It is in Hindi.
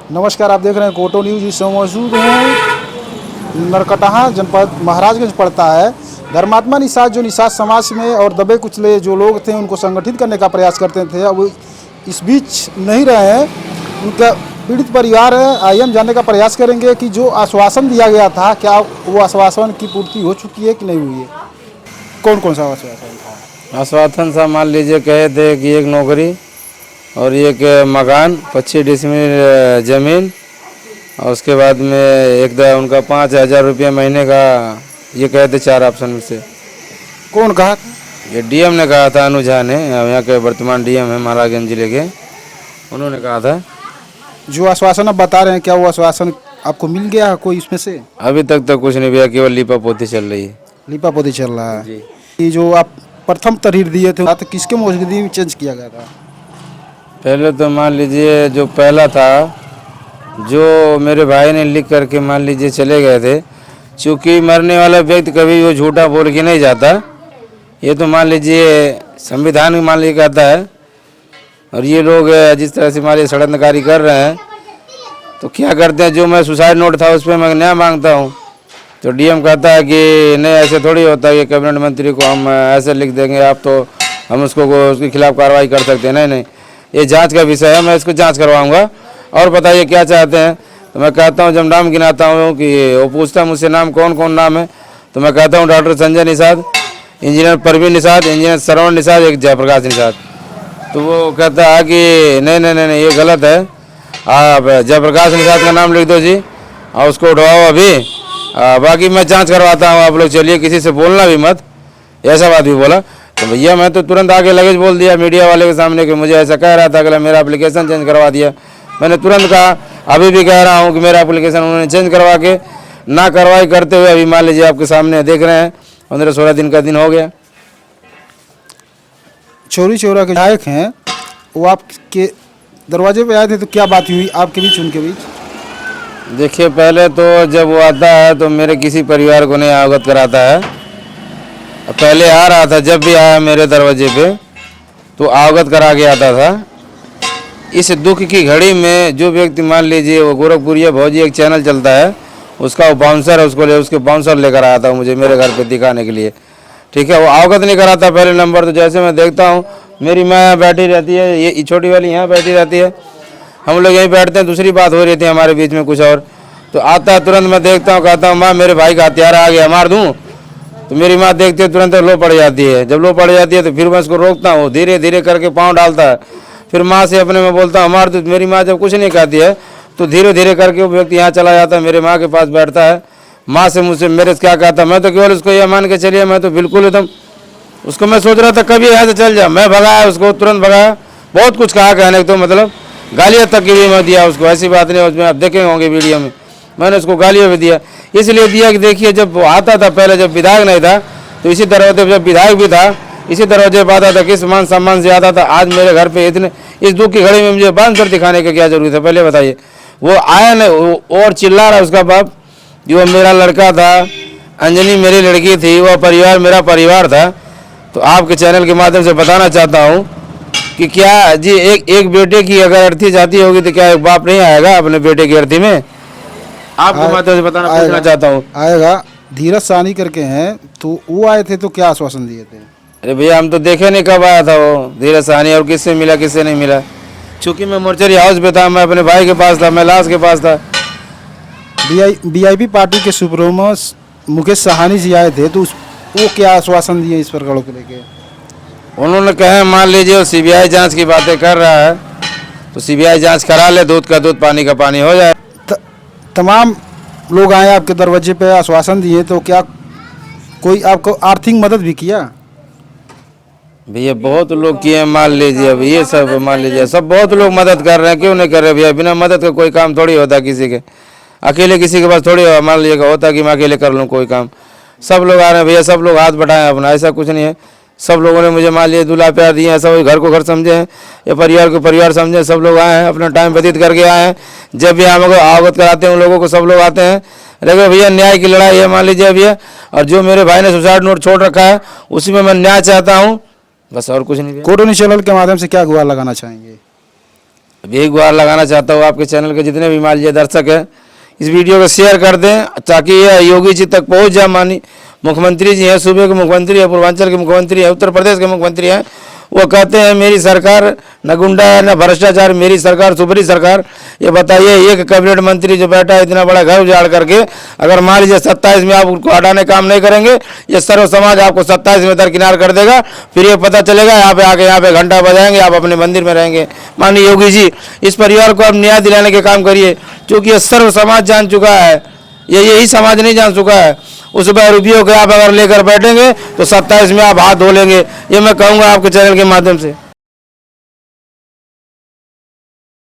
नमस्कार, आप देख रहे हैं कोटो न्यूज़। इस समय मौजूद हैं नरकटाहा जनपद महाराजगंज पड़ता है। धर्मात्मा निषाद जो निषाद समाज में और दबे कुचले जो लोग थे उनको संगठित करने का प्रयास करते थे, अब इस बीच नहीं रहे हैं। उनका पीड़ित परिवार है। आइए हम जानने का प्रयास करेंगे कि जो आश्वासन दिया गया था, क्या वो आश्वासन की पूर्ति हो चुकी है कि नहीं हुई है। कौन कौन सा आश्वासन था? आश्वासन सा मान लीजिए कहे थे कि एक नौकरी और एक मकान 25 डिसमिल ज़मीन, और उसके बाद में एक उनका 5,000 रुपये महीने का, ये कहे थे 4 ऑप्शन में से। कौन कहा? ये डीएम ने कहा था, अनुजा ने, यहाँ के वर्तमान डीएम है महाराजगंज जिले के, उन्होंने कहा था। जो आश्वासन आप बता रहे हैं, क्या वो आश्वासन आपको मिल गया कोई इसमें से? अभी तक तो कुछ नहीं भैया, केवल लीपापोती चल रही है। लीपापोती चल रहा है जी। ये जो आप प्रथम तहरीर दिए थे तो किसके मौजूदगी में चेंज किया गया था? पहले तो मान लीजिए जो पहला था, जो मेरे भाई ने लिख करके मान लीजिए चले गए थे, चूँकि मरने वाला व्यक्ति कभी वो झूठा बोल के नहीं जाता, ये तो मान लीजिए संविधान में मान लीजिए कहता है। और ये लोग जिस तरह से मान लीजिए षड्यंत्रकारी कर रहे हैं, तो क्या करते हैं, जो मैं सुसाइड नोट था उस पर मैं न्याय मांगता हूँ, तो डीएम कहता है कि नहीं ऐसे थोड़ी होता है, ये कैबिनेट मंत्री को हम ऐसे लिख देंगे, आप तो हम उसके खिलाफ कार्रवाई कर सकते हैं। नहीं, ये जांच का विषय है, मैं इसको जांच करवाऊंगा। और बताइए क्या चाहते हैं? तो मैं कहता हूं, जब नाम गिनाता हूं कि वो पूछता है मुझसे नाम कौन कौन नाम है, तो मैं कहता हूं doctor Sanjay Nishad, engineer Parveen Nishad, engineer Shravan Nishad, एक जयप्रकाश निषाद। तो वो कहता है कि नहीं ये गलत है, आप जयप्रकाश निषाद का नाम लिख दो जी और उसको उठवाओ अभी, बाकी मैं जाँच करवाता हूँ, आप लोग चलिए, किसी से बोलना भी मत, ऐसा बात भी बोला। तो भैया मैं तो तुरंत आके लगेज बोल दिया मीडिया वाले के सामने कि मुझे ऐसा कह रहा था, अगला मेरा एप्लीकेशन चेंज करवा दिया। मैंने तुरंत कहा, अभी भी कह रहा हूँ कि मेरा एप्लीकेशन उन्होंने चेंज करवा के ना कार्रवाई करते हुए अभी मान लीजिए आपके सामने देख रहे हैं 15-16 दिन का दिन हो गया। चौरी चौरा के विधायक हैं, वो आपके दरवाजे पे आए थे, तो क्या बात हुई आपके बीच उनके बीच? देखिए, पहले तो जब वो आता है तो मेरे किसी परिवार को नहीं अवगत कराता है। पहले आ रहा था, जब भी आया मेरे दरवाजे पे तो अवगत करा के आता था। इस दुख की घड़ी में जो व्यक्ति मान लीजिए वो गोरखपुरिया भौजी एक चैनल चलता है, उसका वो बाउंसर है, उसके बाउंसर लेकर आया था मुझे मेरे घर पे दिखाने के लिए। ठीक है, वो अवगत नहीं कराता पहले नंबर। तो जैसे मैं देखता हूँ मेरी माँ यहाँ बैठी रहती है, ये छोटी वाली यहाँ बैठी रहती है, हम लोग यहीं बैठते हैं, दूसरी बात हो रही थी हमारे बीच में कुछ और। तो आता है तुरंत, मैं देखता हूँ, कहता हूँ माँ मेरे भाई का हथियार आ गया, मार दूँ? तो मेरी माँ देखती है, तुरंत लो पड़ जाती है। जब लो पड़ जाती है तो फिर मैं उसको रोकता हूँ, धीरे धीरे करके पाँव डालता है, फिर माँ से अपने में बोलता हूँ मार दो। मेरी माँ जब कुछ नहीं कहती है तो धीरे धीरे करके वो व्यक्ति यहाँ चला जाता है, मेरे माँ के पास बैठता है। माँ से मुझसे मेरे से क्या कहता है, मैं तो केवल उसको यह मान के चलिए, मैं तो बिल्कुल एकदम उसको मैं सोच रहा था कभी यहाँ से चल जा, मैं भगाया उसको, तुरंत भगाया। बहुत कुछ कहा, कहने तो मतलब गालियाँ तक की भी मैं दिया उसको, ऐसी बात नहीं, उसमें आप देखेंगे होंगे वीडियो में, मैंने उसको गालियाँ भी दिया। इसलिए दिया कि देखिए, जब वो आता था पहले, जब विधायक नहीं था तो इसी दरवाजे पर, जब विधायक भी था इसी दरवाजे पर आता था, किस मान सम्मान से आता था। आज मेरे घर पे इतने इस दुख की घड़ी में मुझे बांसर दिखाने की क्या जरूरत है, पहले बताइए? वो आया नहीं और चिल्ला रहा उसका बाप, जो मेरा लड़का था, अंजनी मेरी लड़की थी, वह परिवार मेरा परिवार था। तो आपके चैनल के माध्यम से बताना चाहता हूँ कि क्या जी एक बेटे की अगर अर्थी जाती होगी तो क्या एक बाप नहीं आएगा अपने बेटे की अर्थी में? आपके माध्यम से पूछना चाहता हूँ। आएगा। धीरज सानी करके हैं, तो वो आए थे, तो क्या आश्वासन दिए थे? अरे भैया हम तो देखे नहीं कब आया था वो धीरज साहनी, और किससे मिला किससे नहीं मिला। चूँकि मैं मोर्चरी हाउस पे था, मैं अपने भाई के पास था, मैं लाश के पास था। बीआईपी पार्टी के सुप्रीमो मुकेश साहनी जी आए थे, तो वो क्या आश्वासन दिए इस प्रकरणों को लेके? उन्होंने कहा मान लीजिए वो सीबीआई जांच की बातें कर रहा है, तो सीबीआई जांच करा ले, दूध का दूध पानी का पानी हो जाए। तमाम लोग आए आपके दरवाजे पे, आश्वासन दिए, तो क्या कोई आपको आर्थिक मदद भी किया? भैया बहुत लोग किए, मान लीजिए अब ये सब मान लीजिए सब बहुत लोग मदद कर रहे हैं, क्यों नहीं कर रहे भैया? बिना मदद का कोई काम थोड़ी होता किसी के, अकेले किसी के पास थोड़ी मान लीजिएगा होता कि मैं अकेले कर लूँ कोई काम। सब लोग आ रहे हैं भैया, सब लोग हाथ बढ़ाएं अपना, ऐसा कुछ नहीं है। सब लोगों ने मुझे मान लिया दूल्हा प्यार दिए हैं, सब घर को घर समझे हैं या परिवार को परिवार समझे, सब लोग आए हैं, अपना टाइम व्यतीत करके आए हैं। जब भी हम अवगत कराते हैं उन लोगों को सब लोग आते हैं। लेकिन भैया न्याय की लड़ाई है मान लीजिए भैया, और जो मेरे भाई ने सुसाइड नोट छोड़ रखा है उसी में मैं न्याय चाहता हूँ, बस और कुछ नहीं। कोटो न्यूज़ चैनल के माध्यम से क्या गुहार लगाना चाहेंगे? अब यही गुहार लगाना चाहता हूँ आपके चैनल के जितने भी मान लीजिए दर्शक हैं, इस वीडियो को शेयर कर दें ताकि यह योगी जी तक पहुँच जाए। माननीय मुख्यमंत्री जी हैं, सूबे के मुख्यमंत्री हैं, पूर्वांचल के मुख्यमंत्री हैं, उत्तर प्रदेश के मुख्यमंत्री हैं, वो कहते हैं मेरी सरकार न गुंडा है न भ्रष्टाचार, मेरी सरकार सुपरी सरकार। ये बताइए एक कैबिनेट मंत्री जो बैठा है इतना बड़ा घर उजाड़ करके, अगर मान लीजिए 27 में आप उनको हटाने काम नहीं करेंगे, ये सर्व समाज आपको 27 में दरकिनार कर देगा। फिर ये पता चलेगा यहाँ पे आके यहाँ पे घंटा बजाएंगे, आप अपने मंदिर में रहेंगे। माननीय योगी जी, इस परिवार को आप न्याय दिलाने के काम करिए, क्योंकि ये सर्व समाज जान चुका है, ये यही समाज नहीं जान चुका है। उस रुपयों के आप अगर लेकर बैठेंगे तो 27 में आप हाथ धो लेंगे। ये मैं कहूँगा आपके चैनल के माध्यम से।